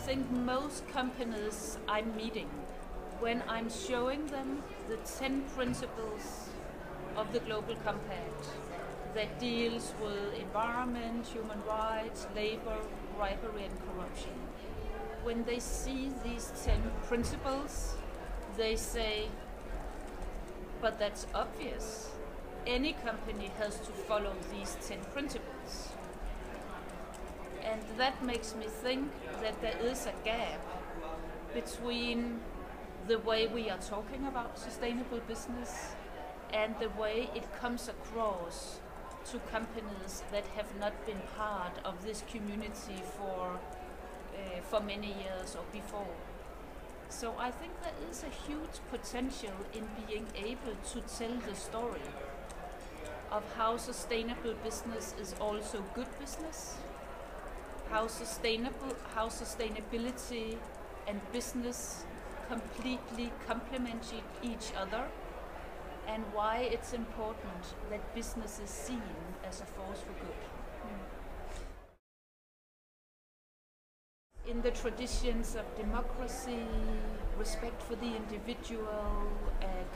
think most companies I'm meeting, when I'm showing them the 10 principles of the Global Compact that deals with environment, human rights, labor, bribery and corruption, when they see these 10 principles, they say, but that's obvious. Any company has to follow these 10 principles. And that makes me think that there is a gap between the way we are talking about sustainable business and the way it comes across to companies that have not been part of this community for many years or before. So I think there is a huge potential in being able to tell the story of how sustainable business is also good business, how sustainability and business completely complement each other, and why it's important that business is seen as a force for good. In the traditions of democracy, respect for the individual,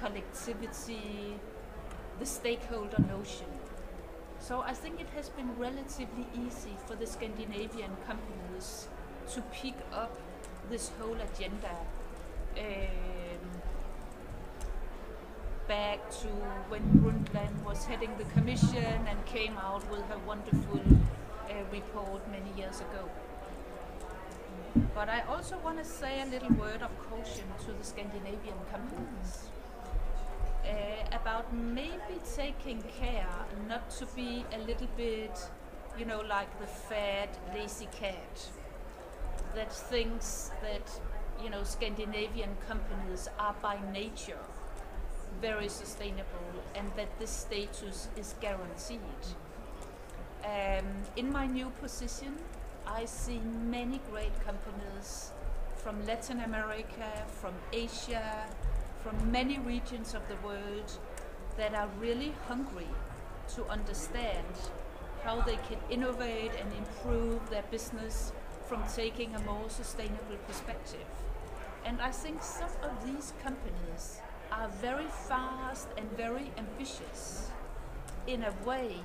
collectivity, the stakeholder notion. So I think it has been relatively easy for the Scandinavian companies to pick up this whole agenda back to when Brundtland was heading the commission and came out with her wonderful report many years ago. But I also want to say a little word of caution to the Scandinavian companies about maybe taking care not to be a little bit, like the fat, lazy cat that thinks that, Scandinavian companies are by nature very sustainable and that this status is guaranteed. In my new position, I see many great companies from Latin America, from Asia, from many regions of the world that are really hungry to understand how they can innovate and improve their business from taking a more sustainable perspective. And I think some of these companies are very fast and very ambitious in a way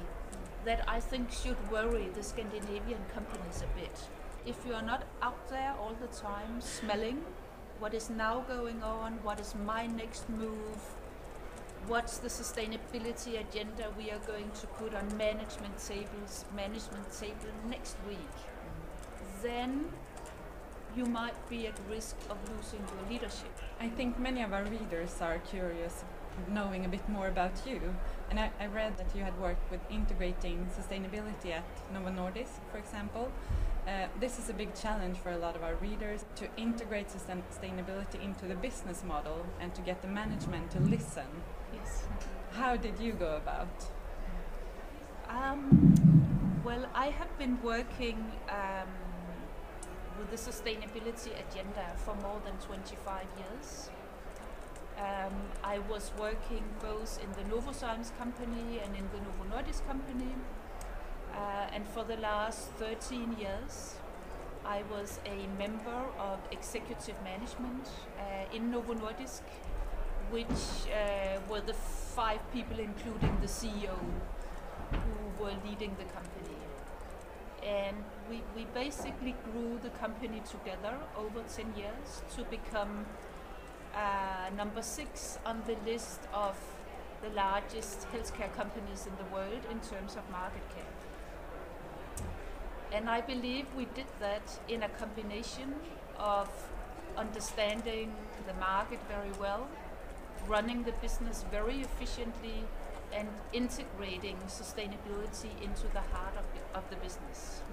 that I think should worry the Scandinavian companies a bit. If you are not out there all the time smelling what is now going on, what is my next move, what's the sustainability agenda we are going to put on management table next week, then you might be at risk of losing your leadership. I think many of our readers are curious knowing a bit more about you. And I read that you had worked with integrating sustainability at Novo Nordisk, for example. This is a big challenge for a lot of our readers, to integrate sustainability into the business model and to get the management to listen. Yes. How did you go about? Well, I have been working with the sustainability agenda for more than 25 years. I was working both in the Novozymes company and in the Novo Nordisk company. And for the last 13 years, I was a member of executive management in Novo Nordisk, which were the 5 people, including the CEO, who were leading the company. And we basically grew the company together over 10 years to become number 6 on the list of the largest healthcare companies in the world in terms of market cap. And I believe we did that in a combination of understanding the market very well, running the business very efficiently, and integrating sustainability into the heart of the business.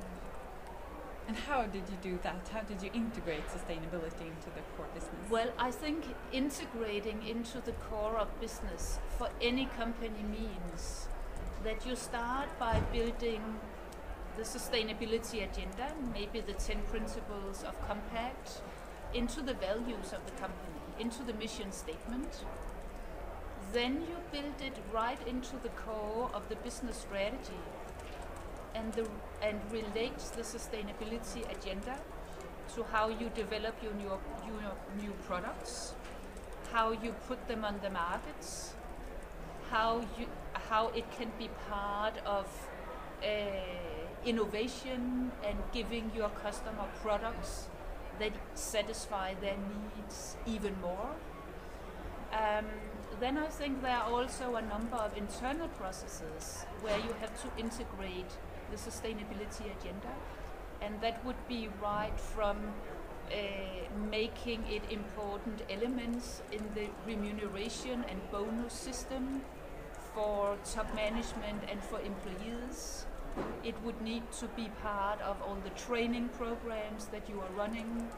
And how did you do that? How did you integrate sustainability into the core business? Well, I think integrating into the core of business for any company means that you start by building the sustainability agenda, maybe the 10 principles of Compact, into the values of the company, into the mission statement. Then you build it right into the core of the business strategy and relates the sustainability agenda to how you develop your new products, how you put them on the markets, how it can be part of innovation and giving your customer products that satisfy their needs even more. Then I think there are also a number of internal processes where you have to integrate the sustainability agenda, and that would be right from making it important elements in the remuneration and bonus system for top management and for employees. It would need to be part of all the training programs that you are running.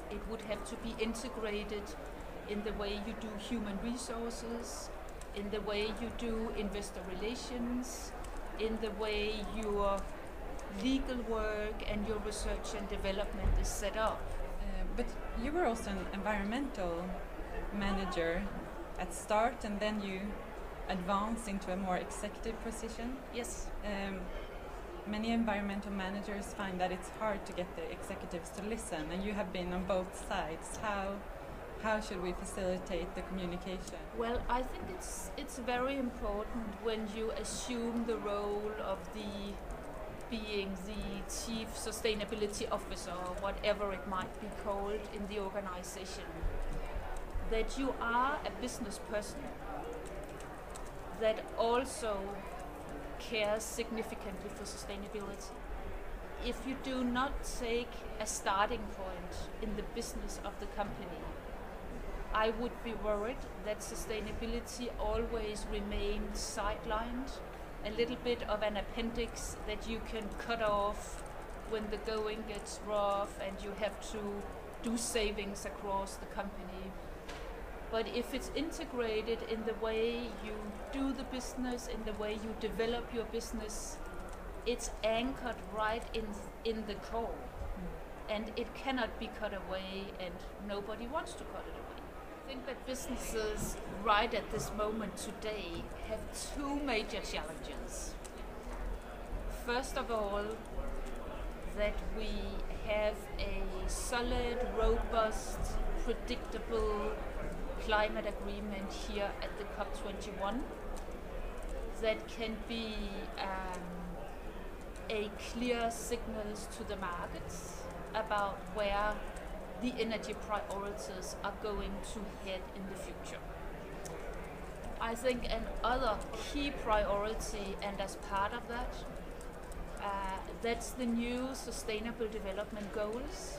It would have to be integrated in the way you do human resources, in the way you do investor relations, in the way your legal work and your research and development is set up. But you were also an environmental manager at start, and then you advanced into a more executive position. Yes. Many environmental managers find that it's hard to get the executives to listen, and you have been on both sides. How should we facilitate the communication? Well, I think it's very important when you assume the role of being the chief sustainability officer, or whatever it might be called in the organization, that you are a business person that also cares significantly for sustainability. If you do not take a starting point in the business of the company, I would be worried that sustainability always remains sidelined, a little bit of an appendix that you can cut off when the going gets rough and you have to do savings across the company. But if it's integrated in the way you do the business, in the way you develop your business, it's anchored right in the core. And it cannot be cut away, and nobody wants to cut it away. I think that businesses right at this moment today have two major challenges. First of all, that we have a solid, robust, predictable climate agreement here at the COP21 that can be a clear signals to the markets about where the energy priorities are going to head in the future. I think another key priority, and as part of that, that's the new Sustainable Development Goals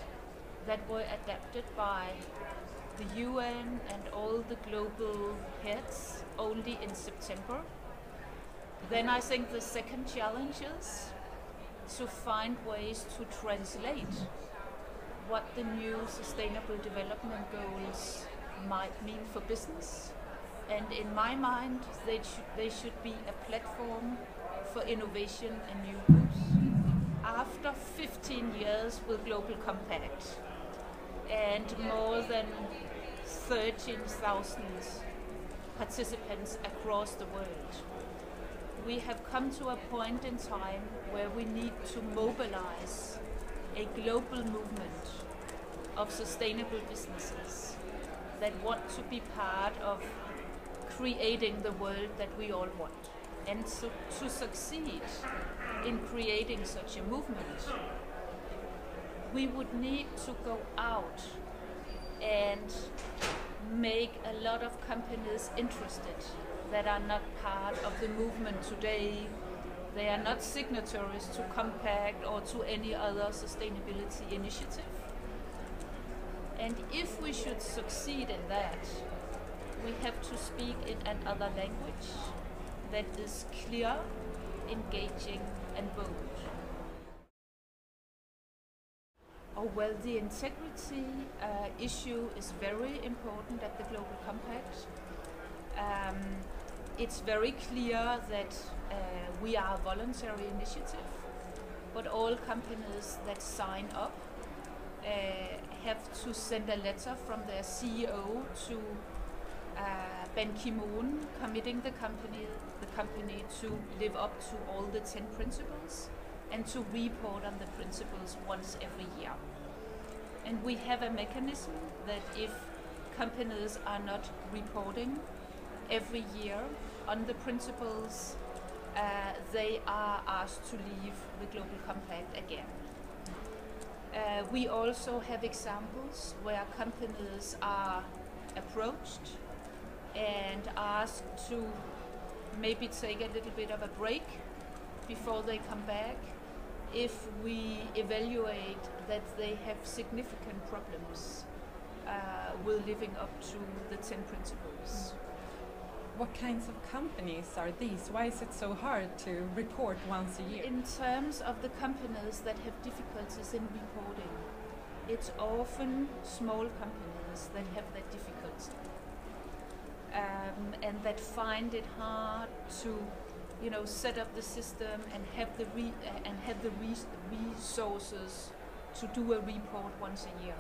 that were adopted by the UN and all the global heads only in September. Then I think the second challenge is to find ways to translate what the new Sustainable Development Goals might mean for business. And in my mind, they should be a platform for innovation and new growth. After 15 years with Global Compact and more than 13,000 participants across the world, we have come to a point in time where we need to mobilize a global movement of sustainable businesses that want to be part of creating the world that we all want. And so to succeed in creating such a movement, we would need to go out and make a lot of companies interested that are not part of the movement today. They are not signatories to Compact or to any other sustainability initiative. And if we should succeed in that, we have to speak in another language that is clear, engaging, and bold. Oh, well, the integrity issue is very important at the Global Compact. It's very clear that we are a voluntary initiative, but all companies that sign up have to send a letter from their CEO to Ban Ki-moon, committing the company to live up to all the 10 principles and to report on the principles once every year. And we have a mechanism that if companies are not reporting every year on the principles, they are asked to leave the Global Compact again. We also have examples where companies are approached and asked to maybe take a little bit of a break before they come back if we evaluate that they have significant problems with living up to the 10 principles. What kinds of companies are these? Why is it so hard to report once a year? In terms of the companies that have difficulties in reporting, it's often small companies that have that difficulty and that find it hard to, set up the system and have the resources to do a report once a year.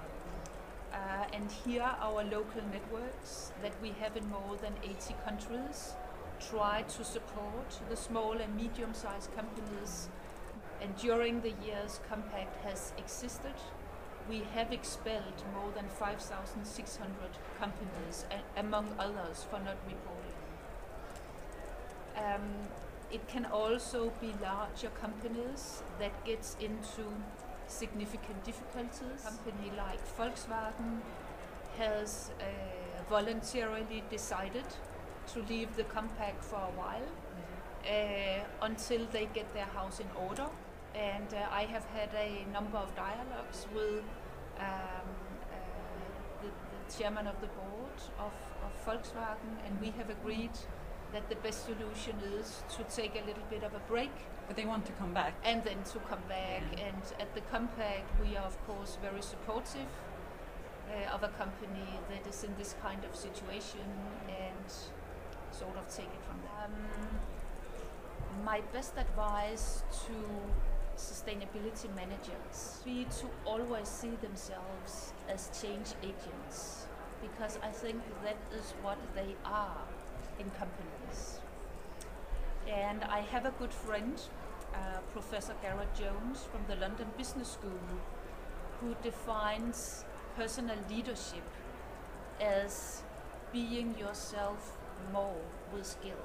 And here our local networks that we have in more than 80 countries try to support the small and medium-sized companies. And during the years Compact has existed, we have expelled more than 5,600 companies, among others, for not reporting. It can also be larger companies that gets into significant difficulties. A company like Volkswagen has voluntarily decided to leave the Compact for a while until they get their house in order. And I have had a number of dialogues with the chairman of the board of Volkswagen, and we have agreed that the best solution is to take a little bit of a break. But they want to come back. And then to come back. And at the Compact we are of course very supportive of a company that is in this kind of situation and sort of take it from there. My best advice to sustainability managers be to always see themselves as change agents, because I think that is what they are in companies. And I have a good friend, Professor Gareth Jones from the London Business School, who defines personal leadership as being yourself more with skill.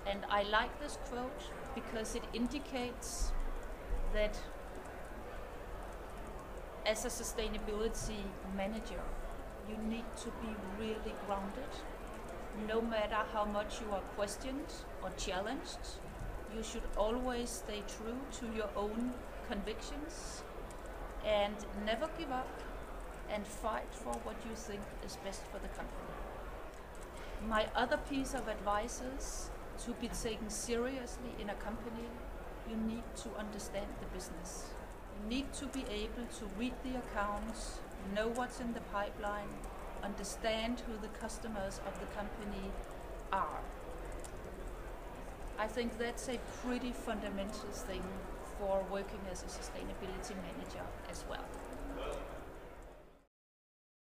And I like this quote because it indicates that as a sustainability manager, you need to be really grounded. No matter how much you are questioned or challenged, you should always stay true to your own convictions and never give up and fight for what you think is best for the company. My other piece of advice is to be taken seriously in a company, you need to understand the business. You need to be able to read the accounts, know what's in the pipeline, understand who the customers of the company are. I think that's a pretty fundamental thing for working as a sustainability manager as well.